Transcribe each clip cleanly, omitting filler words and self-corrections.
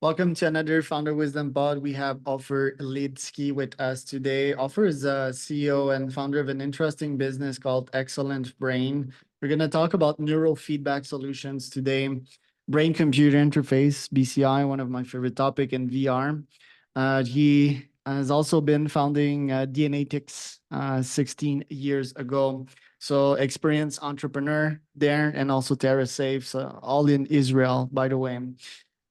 Welcome to another Founder Wisdom Pod. We have ofer Lidsky with us today. Ofer is a CEO and founder of an interesting business called Excellent Brain. We're going to talk about neurofeedback solutions today. Brain computer interface, BCI, one of my favorite topic in VR. He has also been founding DNAtics 16 years ago. So experienced entrepreneur there, and also TerraSafe, so all in Israel, by the way.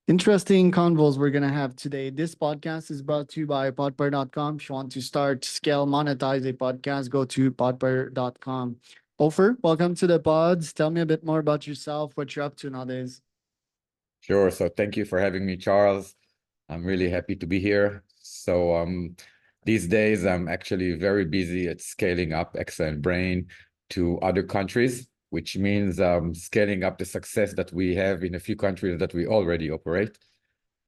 Interesting convos we're going to have today. This podcast is brought to you by podper.com. If you want to start, scale, monetize a podcast, go to podper.com. Ofer, welcome to the pods. Tell me a bit more about yourself, what you're up to nowadays. Sure. So thank you for having me, Charles. I'm really happy to be here. So these days, I'm actually very busy at scaling up Excellent Brain to other countries, which means scaling up the success that we have in a few countries that we already operate.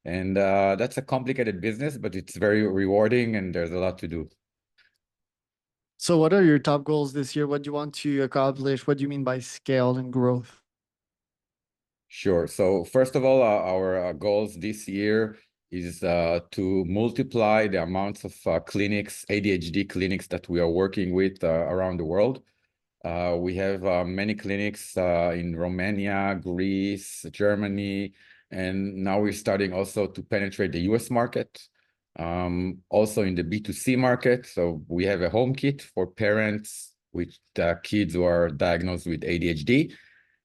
And that's a complicated business, but it's very rewarding and there's a lot to do. So what are your top goals this year? What do you want to accomplish? What do you mean by scale and growth? Sure. So first of all, our goals this year is to multiply the amounts of clinics, ADHD clinics that we are working with around the world. We have many clinics in Romania, Greece, Germany, and now we're starting also to penetrate the US market, also in the B2C market. So we have a home kit for parents with kids who are diagnosed with ADHD.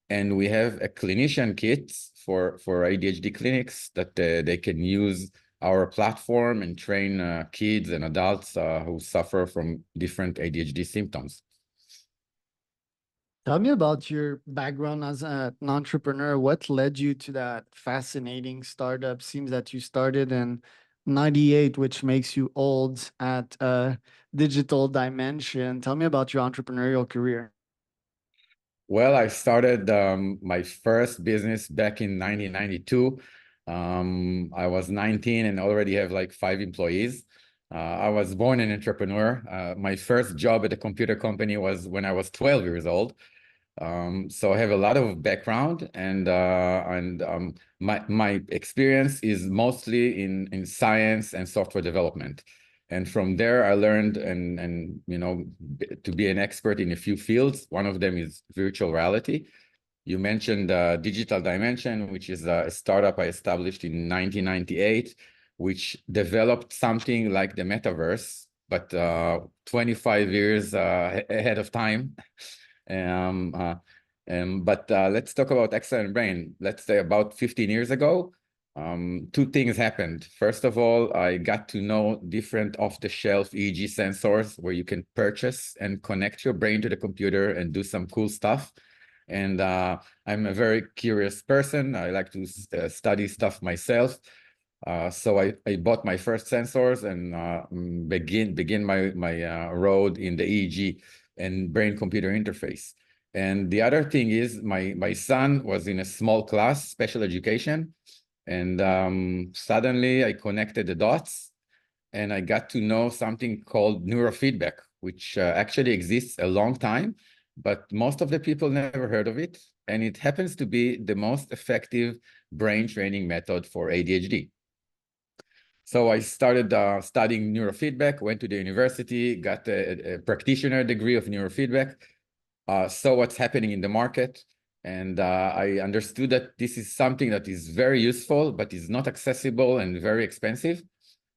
And we have a clinician kit for ADHD clinics that they can use our platform and train kids and adults who suffer from different ADHD symptoms. Tell me about your background as an entrepreneur. What led you to that fascinating startup? Seems that you started in 98, which makes you old at a digital dimension. Tell me about your entrepreneurial career. Well, I started my first business back in 1992. I was 19 and already have like 5 employees. I was born an entrepreneur. My first job at a computer company was when I was 12 years old. So I have a lot of background, and my experience is mostly in science and software development. And from there, I learned and to be an expert in a few fields. One of them is virtual reality. You mentioned Digital Dimension, which is a startup I established in 1998, which developed something like the metaverse, but 25 years ahead of time. But let's talk about Excellent Brain. Let's say about 15 years ago, 2 things happened. First of all, I got to know different off-the-shelf EEG sensors where you can purchase and connect your brain to the computer and do some cool stuff. And I'm a very curious person. I like to study stuff myself. So I bought my first sensors and begin my road in the EEG and brain-computer interface. And the other thing is my son was in a small class, special education, and suddenly I connected the dots and I got to know something called neurofeedback, which actually exists a long time, but most of the people never heard of it. And it happens to be the most effective brain training method for ADHD. So I started studying neurofeedback, went to the university, got a practitioner degree of neurofeedback, saw what's happening in the market, and I understood that this is something that is very useful, but is not accessible and very expensive.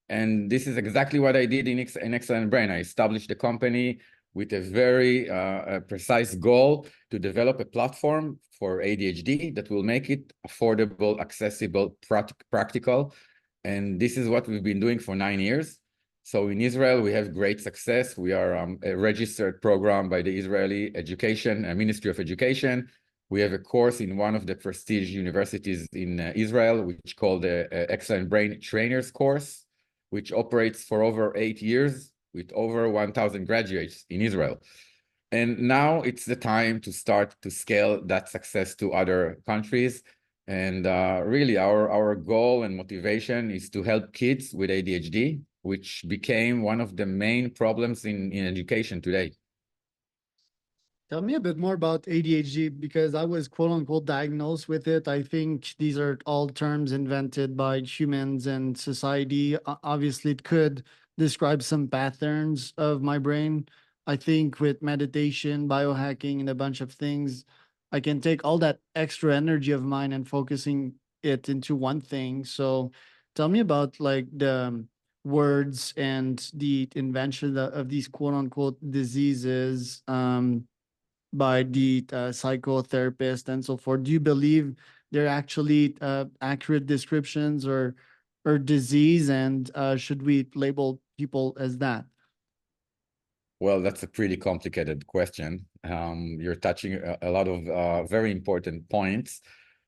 And this is exactly what I did in Excellent Brain. I established a company with a very precise goal to develop a platform for ADHD that will make it affordable, accessible, practical. And this is what we've been doing for 9 years. So in Israel, we have great success. We are a registered program by the Israeli Ministry of Education. We have a course in one of the prestige universities in Israel, which is called the Excellent Brain Trainers Course, which operates for over 8 years with over 1,000 graduates in Israel. And now it's the time to start to scale that success to other countries. And really, our goal and motivation is to help kids with ADHD, which became one of the main problems in education today. Tell me a bit more about ADHD because I was quote unquote diagnosed with it. I think these are all terms invented by humans and society. Obviously, it could describe some patterns of my brain. I think with meditation, biohacking, and a bunch of things, I can take all that extra energy of mine and focusing it into one thing. So tell me about like the words and the invention of these quote unquote diseases. By the psychotherapist and so forth. Do you believe they're actually accurate descriptions or disease, and should we label people as that? Well, that's a pretty complicated question. You're touching a lot of very important points.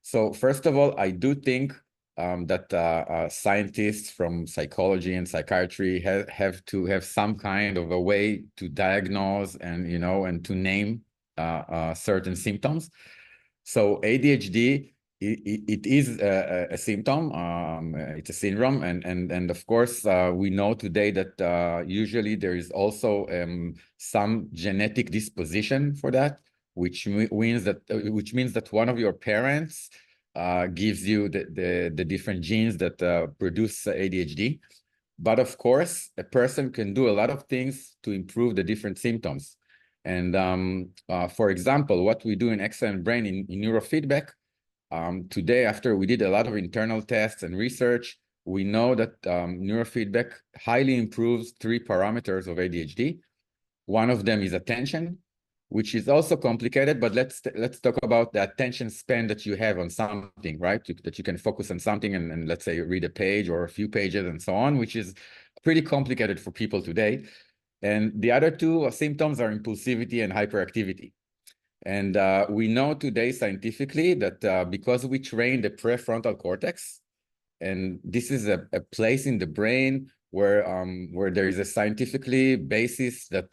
So first of all, I do think that scientists from psychology and psychiatry have to have some kind of a way to diagnose and, and to name certain symptoms. So ADHD, it is a symptom, it's a syndrome, and of course, we know today that usually there is also some genetic disposition for that, which means that one of your parents gives you the different genes that produce ADHD. But of course, a person can do a lot of things to improve the different symptoms. And for example, what we do in Excellent Brain in neurofeedback, today, after we did a lot of internal tests and research, we know that neurofeedback highly improves 3 parameters of ADHD. One of them is attention, which is also complicated, but let's talk about the attention span that you have on something, right? That you can focus on something and let's say read a page or a few pages and so on, which is pretty complicated for people today. And the other two symptoms are impulsivity and hyperactivity. And we know today scientifically that because we train the prefrontal cortex, and this is a place in the brain where there is a scientifically basis that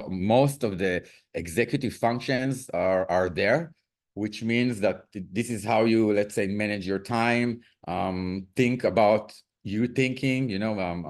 most of the executive functions are there, which means that this is how you, let's say, manage your time, think about you thinking,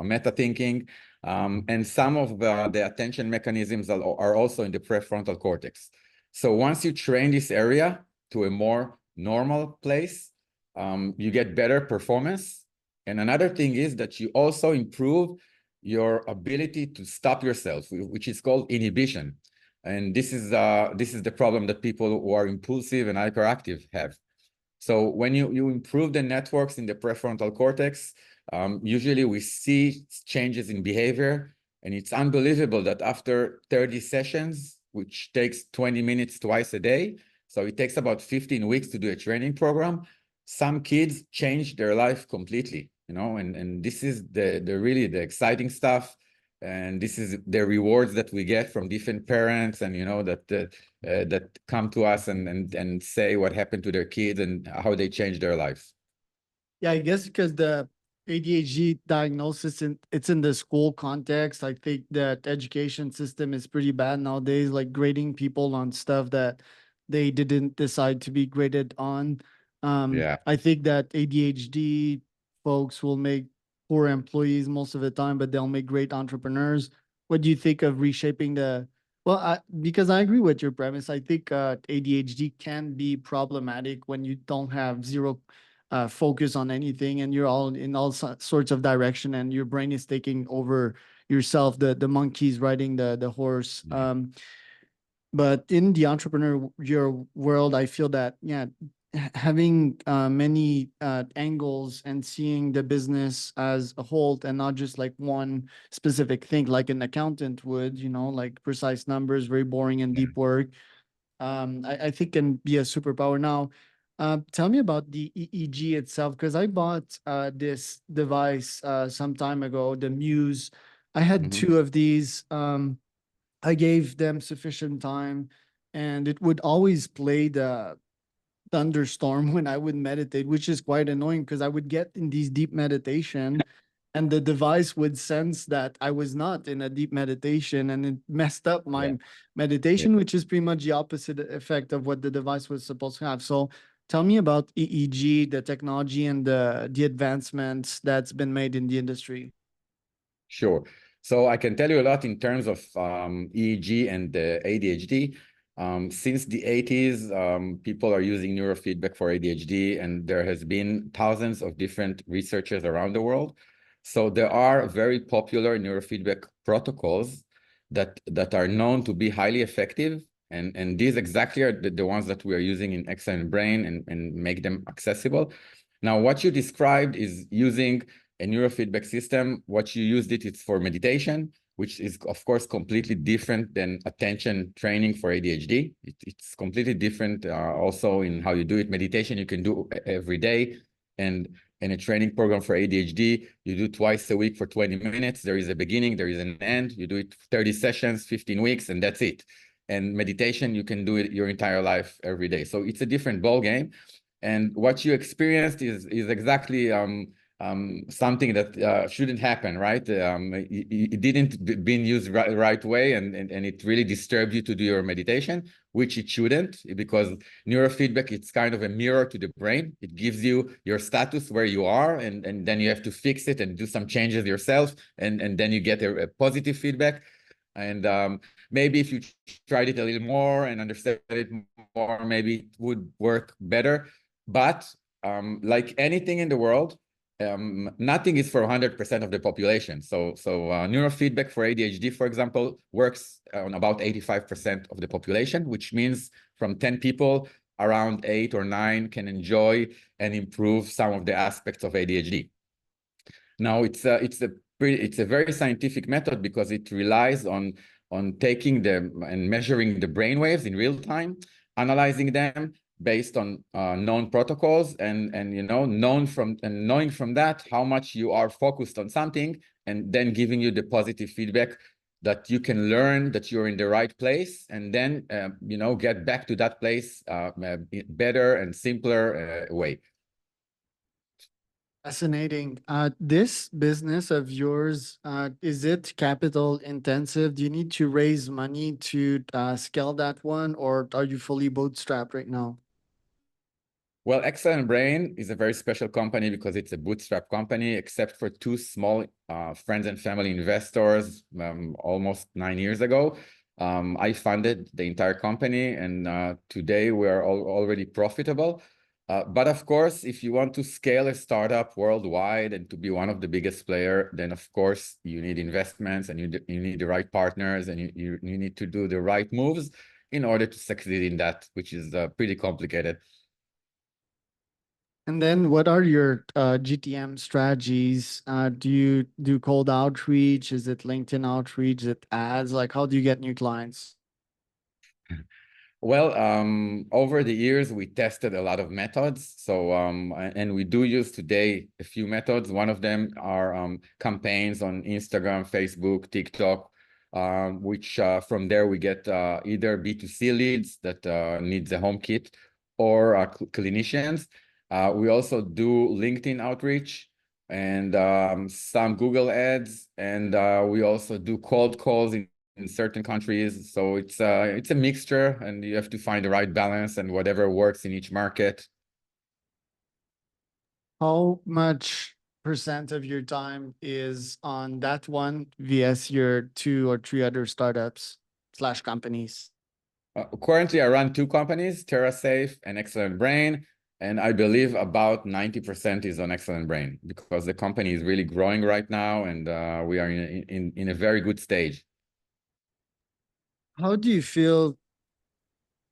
meta thinking, and some of the attention mechanisms are also in the prefrontal cortex. So once you train this area to a more normal place, you get better performance. And another thing is that you also improve your ability to stop yourself, which is called inhibition. And this is the problem that people who are impulsive and hyperactive have. So when you improve the networks in the prefrontal cortex, usually we see changes in behavior. And it's unbelievable that after 30 sessions, which takes 20 minutes twice a day, so it takes about 15 weeks to do a training program, some kids change their life completely, and this is the really the exciting stuff. And this is the rewards that we get from different parents and, that come to us and say what happened to their kids and how they changed their life. Yeah, I guess because the ADHD diagnosis it's in the school context. I think that education system is pretty bad nowadays, like grading people on stuff that they didn't decide to be graded on. Yeah. I think that ADHD folks will make poor employees most of the time, but they'll make great entrepreneurs. What do you think of reshaping the well, because I agree with your premise. I think ADHD can be problematic when you don't have zero focus on anything and you're all in all sorts of direction and your brain is taking over yourself, the monkey's riding the horse. Yeah. But in the entrepreneurial world, I feel that yeah, having many angles and seeing the business as a whole and not just like one specific thing like an accountant would, like precise numbers, very boring and deep work, I think can be a superpower. Now, tell me about the EEG itself, because I bought this device some time ago, the Muse. I had Mm-hmm. two of these. I gave them sufficient time, and it would always play the thunderstorm when I would meditate, which is quite annoying because I would get in these deep meditation and the device would sense that I was not in a deep meditation and it messed up Yeah. my Yeah. meditation, which is pretty much the opposite effect of what the device was supposed to have. So tell me about EEG, the technology and the advancements that's been made in the industry. Sure. So I can tell you a lot in terms of EEG and the ADHD. Since the 80s, people are using neurofeedback for ADHD, and there has been thousands of different researchers around the world. So there are very popular neurofeedback protocols that are known to be highly effective. And these exactly are the ones that we are using in Excellent Brain and make them accessible. Now, what you described is using a neurofeedback system. What you used it's for meditation, which is, of course, completely different than attention training for ADHD. It's completely different also in how you do it. Meditation, you can do every day. And in a training program for ADHD, you do twice a week for 20 minutes. There is a beginning, there is an end. You do it 30 sessions, 15 weeks, and that's it. And meditation, you can do it your entire life every day. So it's a different ball game. And what you experienced is exactly something that shouldn't happen, right? It didn't been used right way, and it really disturbed you to do your meditation, which it shouldn't, because neurofeedback, it's kind of a mirror to the brain. It gives you your status where you are, and then you have to fix it and do some changes yourself, and then you get a positive feedback. And maybe if you tried it a little more and understood it more, maybe it would work better. But like anything in the world, nothing is for 100% of the population. So neurofeedback for ADHD, for example, works on about 85% of the population, which means from 10 people, around 8 or 9 can enjoy and improve some of the aspects of ADHD. Now, it's a very scientific method because it relies on taking and measuring the brain waves in real time, analyzing them based on known protocols, and knowing from that how much you are focused on something, and then giving you the positive feedback that you can learn that you're in the right place, and then get back to that place better and simpler way. Fascinating. This business of yours, is it capital intensive? Do you need to raise money to scale that one, or are you fully bootstrapped right now? Well, Excellent Brain is a very special company because it's a bootstrap company, except for two small friends and family investors almost 9 years ago. I funded the entire company, and today we are already profitable. But of course, if you want to scale a startup worldwide and to be one of the biggest player, then of course you need investments, and you need the right partners, and you need to do the right moves in order to succeed in that, which is pretty complicated. And then what are your GTM strategies? Do you do cold outreach? Is it LinkedIn outreach? Is it ads? Like, how do you get new clients? Well, over the years, we tested a lot of methods. So, and we do use today a few methods. One of them are campaigns on Instagram, Facebook, TikTok, which from there we get either B2C leads that needs a home kit, or clinicians. We also do LinkedIn outreach and some Google ads, and we also do cold calls in certain countries. So it's a mixture, and you have to find the right balance and whatever works in each market. How much percent of your time is on that one vs your 2 or 3 other startups slash companies? Currently, I run 2 companies, TerraSafe and Excellent Brain, and I believe about 90% is on Excellent Brain because the company is really growing right now, and we are in a very good stage. How do you feel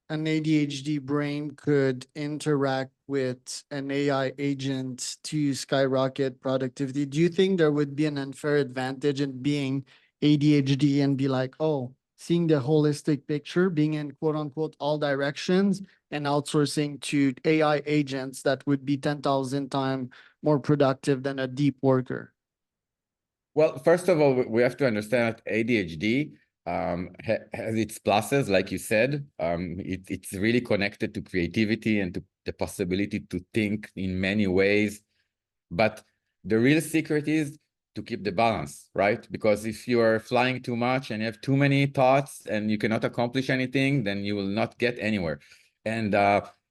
an ADHD brain could interact with an AI agent to skyrocket productivity? Do you think there would be an unfair advantage in being ADHD and be like, oh, seeing the holistic picture, being in quote unquote all directions, and outsourcing to AI agents that would be 10,000 times more productive than a deep worker? Well, first of all, we have to understand that ADHD has its pluses, like you said. It's really connected to creativity and to the possibility to think in many ways. But the real secret is to keep the balance, right? Because if you are flying too much and you have too many thoughts and you cannot accomplish anything, then you will not get anywhere. And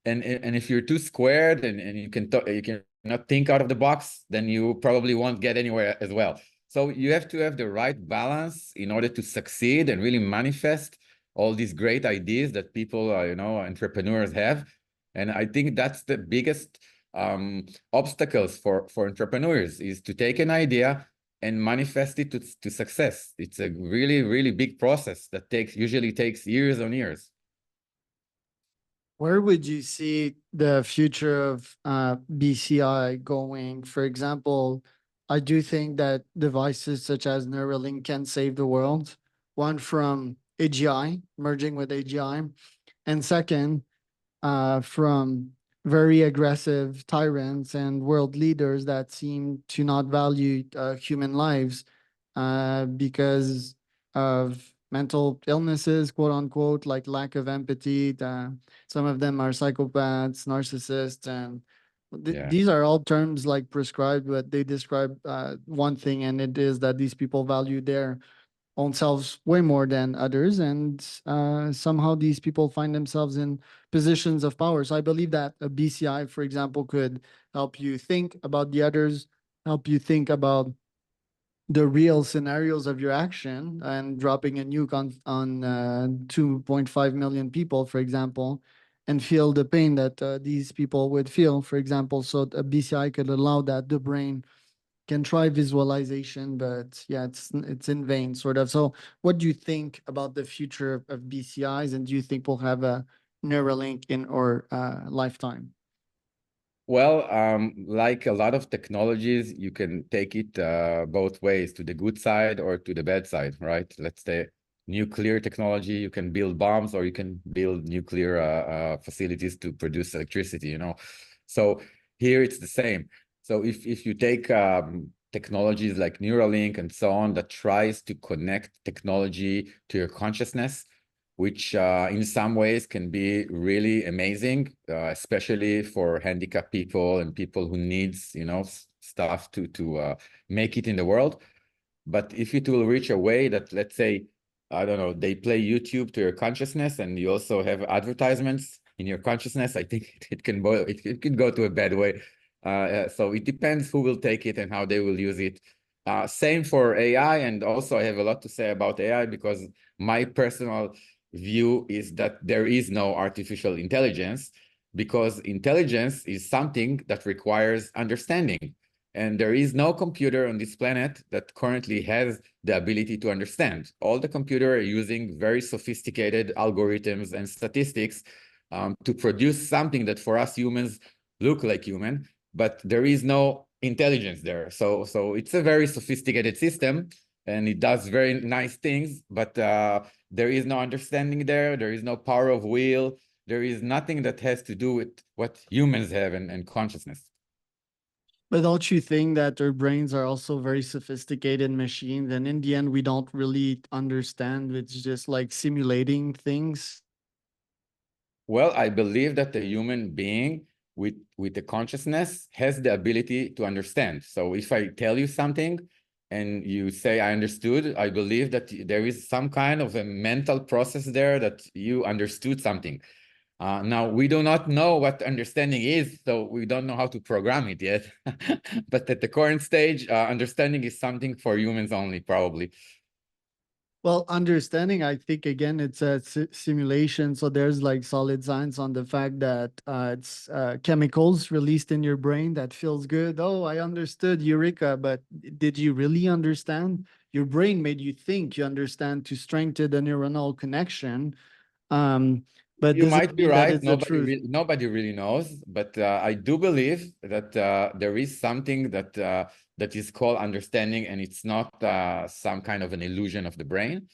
if you're too squared and you cannot think out of the box, then you probably won't get anywhere as well. So you have to have the right balance in order to succeed and really manifest all these great ideas that people, entrepreneurs have. And I think that's the biggest obstacles for entrepreneurs, is to take an idea and manifest it to success. It's a really, really big process that usually takes years on years. Where would you see the future of BCI going? For example, I do think that devices such as Neuralink can save the world. One from AGI, merging with AGI, and second, from very aggressive tyrants and world leaders that seem to not value human lives because of mental illnesses, quote unquote, like lack of empathy. Some of them are psychopaths, narcissists, and Yeah. these are all terms like prescribed, but they describe one thing, and it is that these people value their own selves way more than others, and somehow these people find themselves in positions of power. So I believe that a BCI, for example, could help you think about the others, help you think about the real scenarios of your action, and dropping a nuke on 2.5 million people, for example, and feel the pain that these people would feel, for example. So a BCI could allow that the brain can try visualization, but yeah, it's in vain, sort of. So what do you think about the future of BCIs, and do you think we'll have a Neuralink in our lifetime? Well, like a lot of technologies, you can take it both ways, to the good side or to the bad side, right? Let's say nuclear technology, you can build bombs or you can build nuclear facilities to produce electricity, So here it's the same. So if you take technologies like Neuralink and so on, that tries to connect technology to your consciousness, which in some ways can be really amazing, especially for handicapped people and people who needs, stuff to make it in the world. But if it will reach a way that, let's say, I don't know, they play YouTube to your consciousness and you also have advertisements in your consciousness, I think it can go to a bad way. So it depends who will take it and how they will use it. Same for AI, and also I have a lot to say about AI, because my personal view is that there is no artificial intelligence, because intelligence is something that requires understanding. And there is no computer on this planet that currently has the ability to understand. All the computers are using very sophisticated algorithms and statistics to produce something that for us humans look like human, but there is no intelligence there. So it's a very sophisticated system and it does very nice things, but there is no understanding there. There is no power of will. There is nothing that has to do with what humans have and consciousness. But don't you think that their brains are also very sophisticated machines, and in the end, we don't really understand? It's just like simulating things. Well, I believe that the human being with the consciousness has the ability to understand. So if I tell you something and you say, I understood, I believe that there is some kind of a mental process there that you understood something. Now, we do not know what understanding is, so we don't know how to program it yet. But at the current stage, understanding is something for humans only, probably. Well, understanding, I think again, it's a simulation. So there's like solid science on the fact that it's chemicals released in your brain that feels good. Oh, I understood, Eureka. But did you really understand? Your brain made you think you understand to strengthen the neuronal connection. Um, but You does it might be mean that right. it's the truth? Nobody really knows, but I do believe that there is something that is called understanding, and it's not some kind of an illusion of the brain.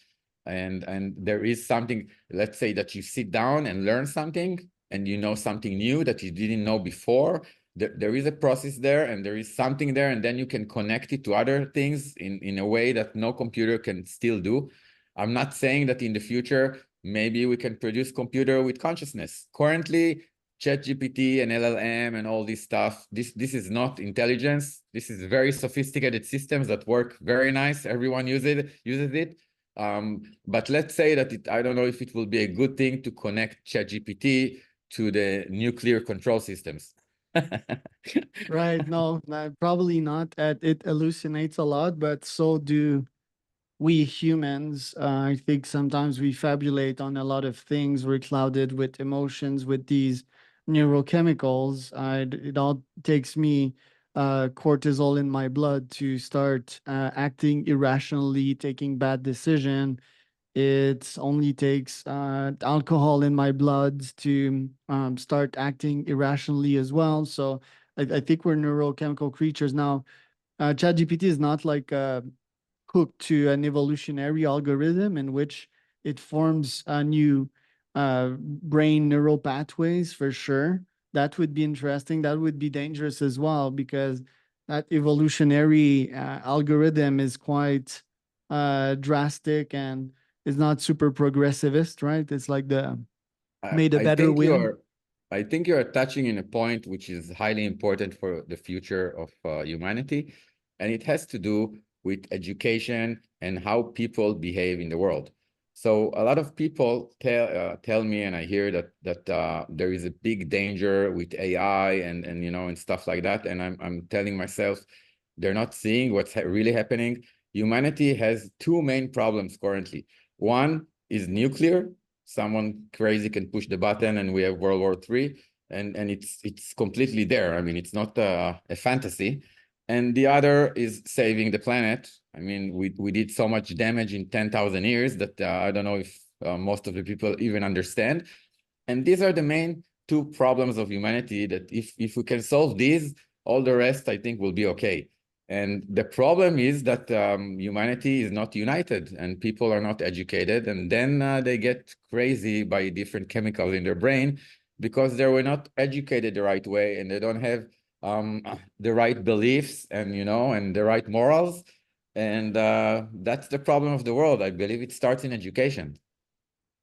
And there is something. Let's say that you sit down and learn something, and you know something new that you didn't know before. There is a process there, and there is something there, and then you can connect it to other things in a way that no computer can still do. I'm not saying that in the future maybe we can produce computer with consciousness. Currently, ChatGPT and LLM and all this stuff, this is not intelligence. This is very sophisticated systems that work very nice. Everyone uses it. But let's say that I don't know if it will be a good thing to connect ChatGPT to the nuclear control systems. Right. No, probably not. It hallucinates a lot, but so do we humans, I think sometimes we fabulate on a lot of things. We're clouded with emotions, with these neurochemicals. It all takes me cortisol in my blood to start acting irrationally, taking bad decision. It only takes alcohol in my blood to start acting irrationally as well. So I think we're neurochemical creatures now. ChatGPT is not like hooked to an evolutionary algorithm in which it forms a new brain neural pathways for sure. That would be interesting. That would be dangerous as well because that evolutionary algorithm is quite drastic and is not super progressivist, right? It's like the I, made a I better think win. you're I think you're touching in a point which is highly important for the future of humanity, and it has to do with education and how people behave in the world. So a lot of people tell me, and I hear that there is a big danger with AI and and stuff like that, and I'm telling myself they're not seeing what's really happening. Humanity has two main problems currently. One is nuclear. Someone crazy can push the button and we have World War III, and it's completely there. I mean, it's not a fantasy. And the other is saving the planet. I mean, we did so much damage in 10,000 years that I don't know if most of the people even understand. And these are the main two problems of humanity that if we can solve these, all the rest I think will be okay. And the problem is that humanity is not united and people are not educated, and then they get crazy by different chemicals in their brain because they were not educated the right way and they don't have the right beliefs and and the right morals. And that's the problem of the world. I believe it starts in education.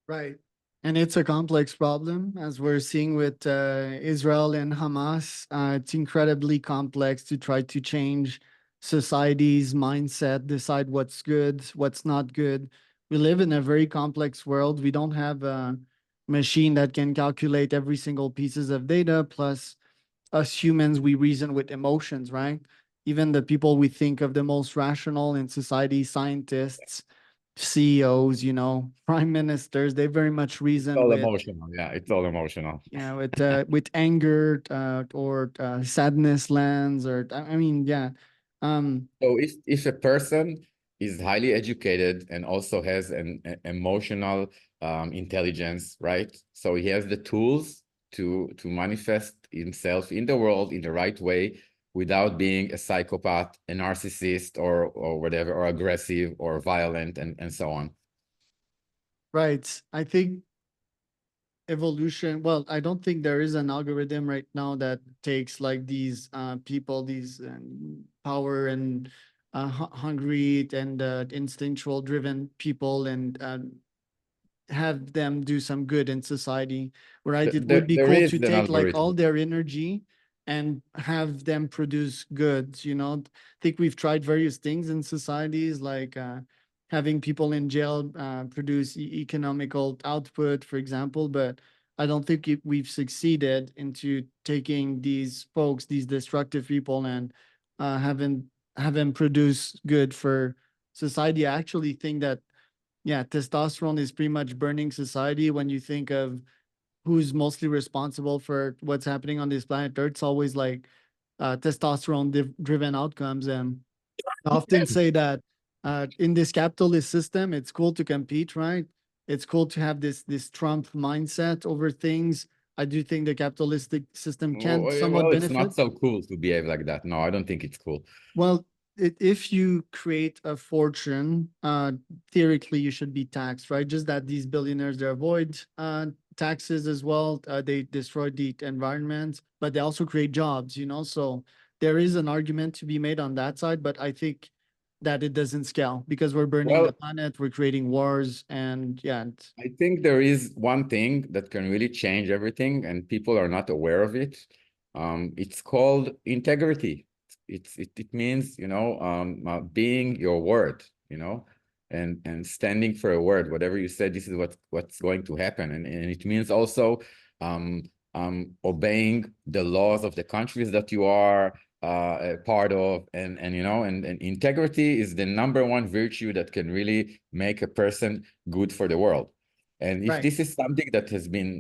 Right. And it's a complex problem, as we're seeing with Israel and Hamas. It's incredibly complex to try to change society's mindset, decide what's good, what's not good. We live in a very complex world. We don't have a machine that can calculate every single pieces of data. Plus, us humans, we reason with emotions, right? Even the people we think of the most rational in society, scientists, CEOs, prime ministers, they very much It's reason all with emotional. Yeah, it's all emotional. with anger or sadness lands or I mean, yeah. So if a person is highly educated and also has an emotional intelligence, right? So he has the tools to manifest himself in the world in the right way without being a psychopath, a narcissist, or whatever, or aggressive or violent and so on. Right. I think evolution, well, I don't think there is an algorithm right now that takes like these people, these power and hungry and instinctual driven people and have them do some good in society, right? It would be There cool is to an take like all algorithm. their energy and have them produce goods, I think we've tried various things in societies like having people in jail produce economical output, for example, but I don't think we've succeeded into taking these folks, these destructive people, and having have them produce good for society. I actually think that yeah, testosterone is pretty much burning society. When you think of who's mostly responsible for what's happening on this planet Earth, it's always like testosterone driven outcomes. And I often say that in this capitalist system, it's cool to compete, right? It's cool to have this Trump mindset over things. I do think the capitalistic system can somewhat Well, it's benefit. not so cool to behave like that. No, I don't think it's cool. Well, if you create a fortune, theoretically you should be taxed, right? Just that these billionaires they avoid taxes as well. They destroy the environment, but they also create jobs. So there is an argument to be made on that side, but I think that it doesn't scale because we're burning the Well, planet, we're creating wars, and yeah, I think there is one thing that can really change everything, and people are not aware of it. It's called integrity. It means, being your word, and standing for a word. Whatever you said, this is what's going to happen. And it means also obeying the laws of the countries that you are, a part of, and you know, and integrity is the #1 virtue that can really make a person good for the world. And if Right. this is something that has been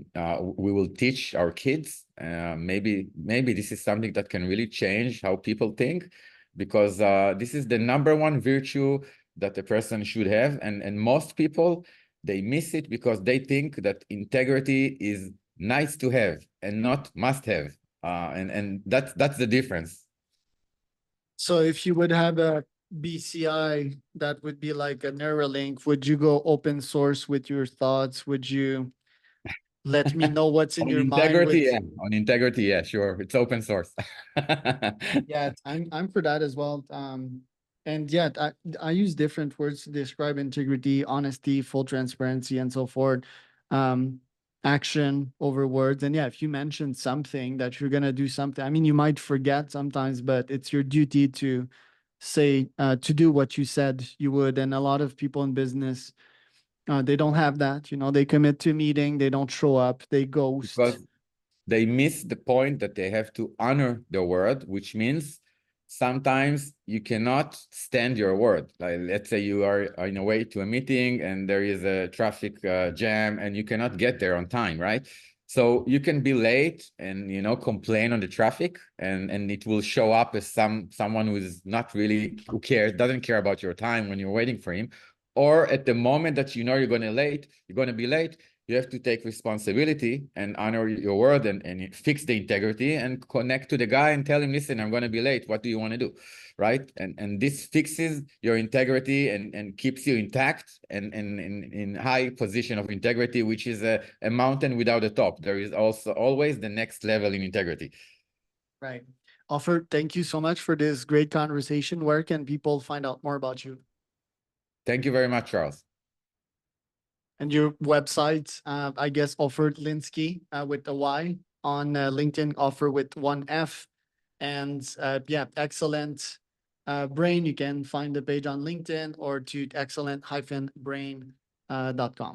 we will teach our kids, maybe this is something that can really change how people think, because this is the #1 virtue that a person should have, and most people, they miss it because they think that integrity is nice to have and not must have, and that's the difference. So if you would have a BCI that would be like a Neuralink, would you go open source with your thoughts? Would you let me know what's in On your mind integrity, with yeah. On integrity, yeah, sure. It's open source. yeah, I'm for that as well. And yeah, I use different words to describe integrity, honesty, full transparency, and so forth. Um, Action over words. And yeah, if you mention something that you're gonna do something, I mean, you might forget sometimes, but it's your duty to say to do what you said you would. And a lot of people in business, they don't have that. You know, they commit to a meeting, they don't show up, they ghost. Because they miss the point that they have to honor the word, which means sometimes you cannot stand your word. Like, let's say you are on a way to a meeting and there is a traffic jam and you cannot get there on time, right? So you can be late and, you know, complain on the traffic, and it will show up as someone who is not really, who cares, doesn't care about your time when you're waiting for him. Or at the moment that you know you're going to be late, you have to take responsibility and honor your word, and fix the integrity and connect to the guy and tell him, listen, I'm going to be late. What do you want to do? Right? And this fixes your integrity and keeps you intact and in high position of integrity, which is a mountain without a top. There is also always the next level in integrity. Right. Ofer, thank you so much for this great conversation. Where can people find out more about you? Thank you very much, Charles. And your website, I guess, Ofer Lidsky with a Y, on LinkedIn, Ofer with one F. And yeah, excellent brain. You can find the page on LinkedIn or to excellent-brain.com.